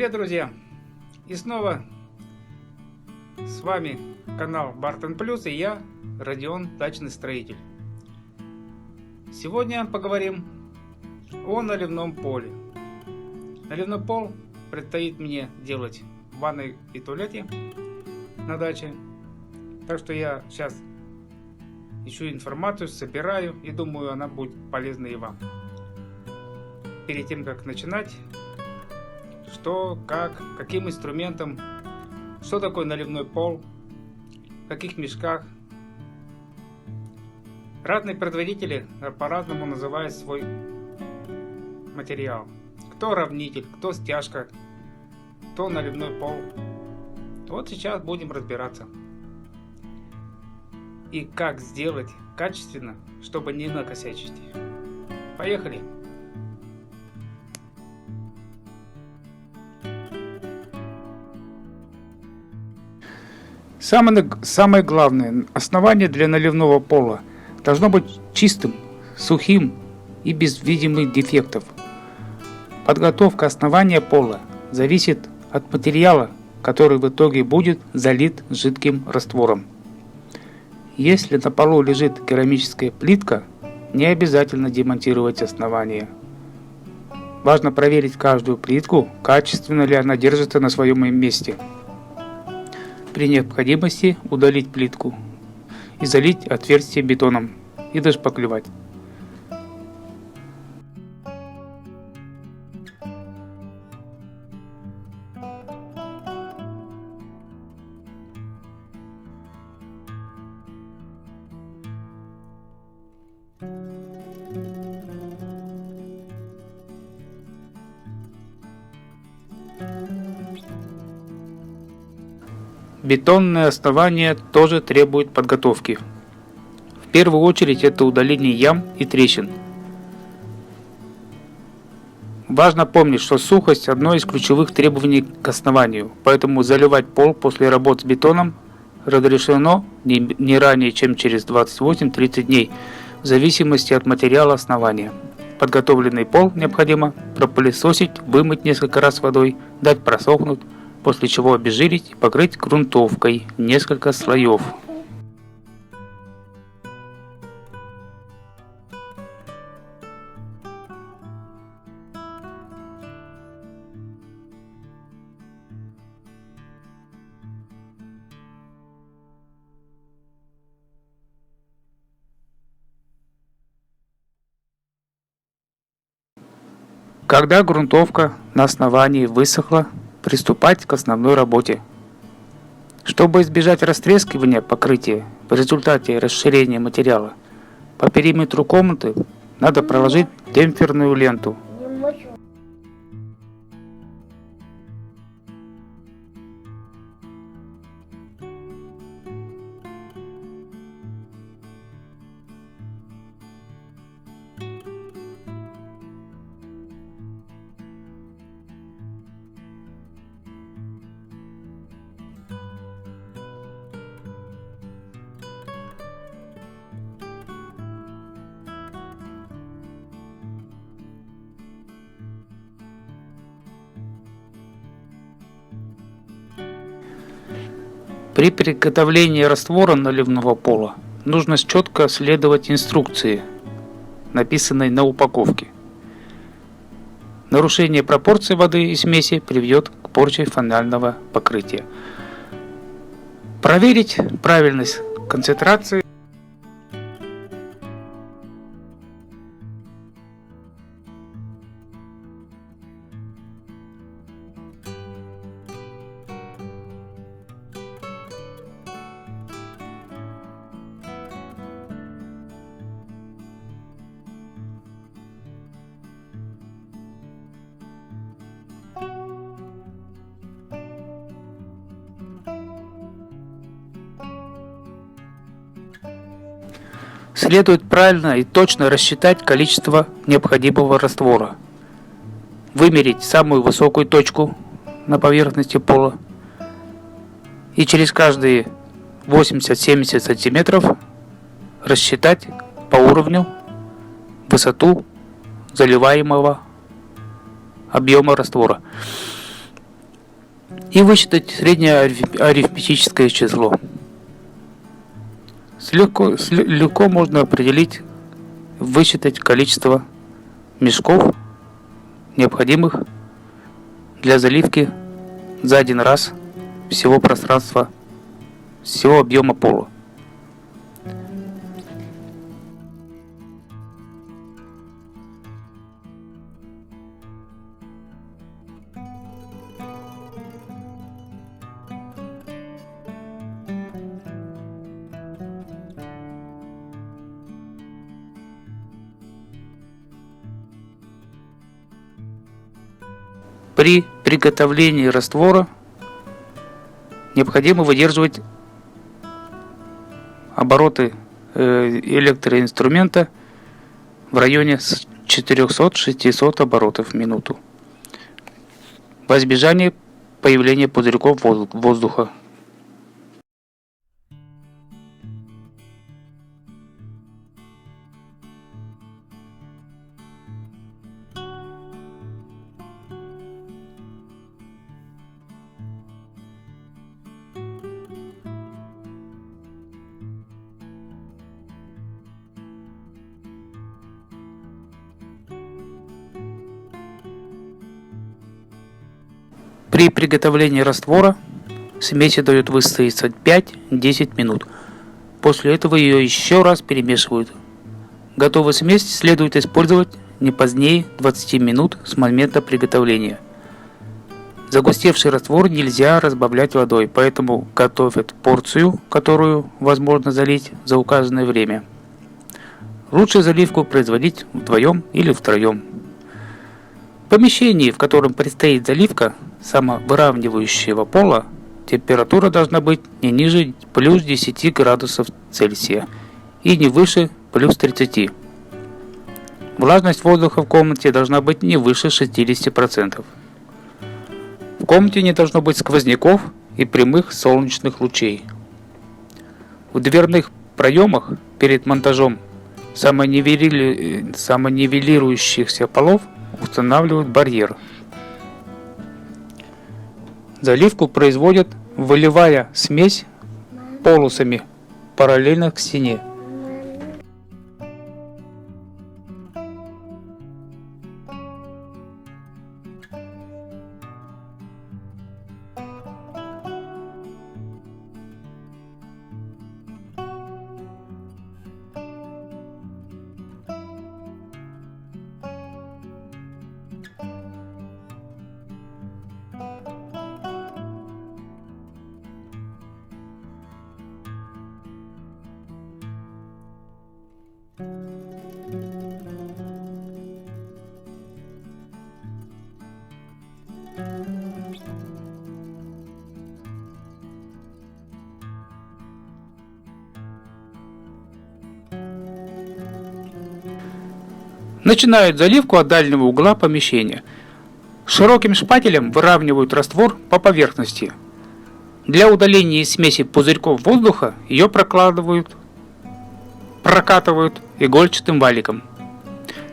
Привет, друзья! И снова с вами канал Бартон Плюс и я, Родион, дачный строитель. Сегодня поговорим о наливном поле. Наливной пол предстоит мне делать в ванной и туалете на даче. Так что я сейчас ищу информацию, собираю и думаю, она будет полезна и вам. Перед тем, как начинать, что, как, каким инструментом, что такое наливной пол, в каких мешках. Разные производители по-разному называют свой материал. Кто равнитель, кто стяжка, кто наливной пол. Вот сейчас будем разбираться. И как сделать качественно, чтобы не накосячить. Поехали! Самое главное, основание для наливного пола должно быть чистым, сухим и без видимых дефектов. Подготовка основания пола зависит от материала, который в итоге будет залит жидким раствором. Если на полу лежит керамическая плитка, не обязательно демонтировать основание. Важно проверить каждую плитку, качественно ли она держится на своем месте. При необходимости удалить плитку и залить отверстие бетоном и дошпаклевать. Бетонное основание тоже требует подготовки. В первую очередь это удаление ям и трещин. Важно помнить, что сухость – одно из ключевых требований к основанию, поэтому заливать пол после работ с бетоном разрешено не ранее, чем через 28-30 дней, в зависимости от материала основания. Подготовленный пол необходимо пропылесосить, вымыть несколько раз водой, дать просохнуть, после чего обезжирить и покрыть грунтовкой несколько слоев. Когда грунтовка на основании высохла, приступать к основной работе. Чтобы избежать растрескивания покрытия в результате расширения материала, по периметру комнаты надо проложить демпферную ленту. При приготовлении раствора наливного пола нужно четко следовать инструкции, написанной на упаковке. Нарушение пропорций воды и смеси приведет к порче финального покрытия. Проверить правильность концентрации. Следует правильно и точно рассчитать количество необходимого раствора, вымерить самую высокую точку на поверхности пола и через каждые 80-70 см рассчитать по уровню высоту заливаемого объема раствора. и высчитать среднее арифметическое число. Легко можно определить, высчитать количество мешков, необходимых для заливки за один раз всего пространства, всего объема пола. При приготовлении раствора необходимо выдерживать обороты электроинструмента в районе 400-600 оборотов в минуту во избежание появления пузырьков воздуха. При приготовлении раствора смеси дают выстояться 5-10 минут. После этого ее еще раз перемешивают. Готовую смесь следует использовать не позднее 20 минут с момента приготовления. Загустевший раствор нельзя разбавлять водой, поэтому готовят порцию, которую возможно залить за указанное время. Лучше заливку производить вдвоем или втроем. В помещении, в котором предстоит заливка самовыравнивающего пола, температура должна быть не ниже плюс 10 градусов Цельсия и не выше плюс 30. Влажность воздуха в комнате должна быть не выше 60%. В комнате не должно быть сквозняков и прямых солнечных лучей. В дверных проемах перед монтажом самонивелирующихся полов устанавливают барьер. Заливку производят, выливая смесь полосами параллельно к стене. Начинают заливку от дальнего угла помещения. Широким шпателем выравнивают раствор по поверхности. Для удаления из смеси пузырьков воздуха ее прокатывают игольчатым валиком.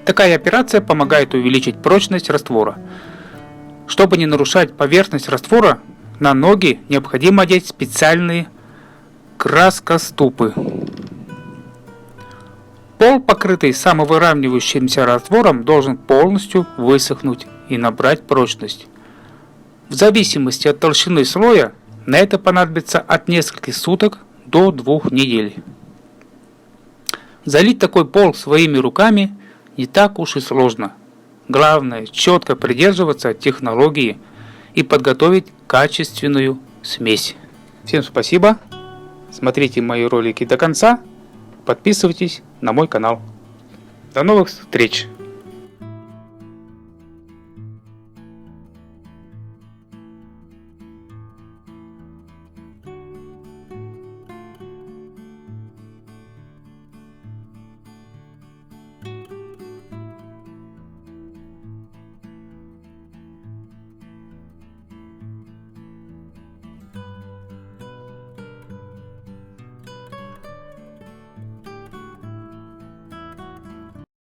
Такая операция помогает увеличить прочность раствора. Чтобы не нарушать поверхность раствора, на ноги необходимо одеть специальные краскоступы. Пол, покрытый самовыравнивающимся раствором, должен полностью высохнуть и набрать прочность. В зависимости от толщины слоя, на это понадобится от нескольких суток до 2 недель. Залить такой пол своими руками не так уж и сложно. Главное, четко придерживаться технологии и подготовить качественную смесь. Всем спасибо. Смотрите мои ролики до конца. Подписывайтесь на мой канал. До новых встреч!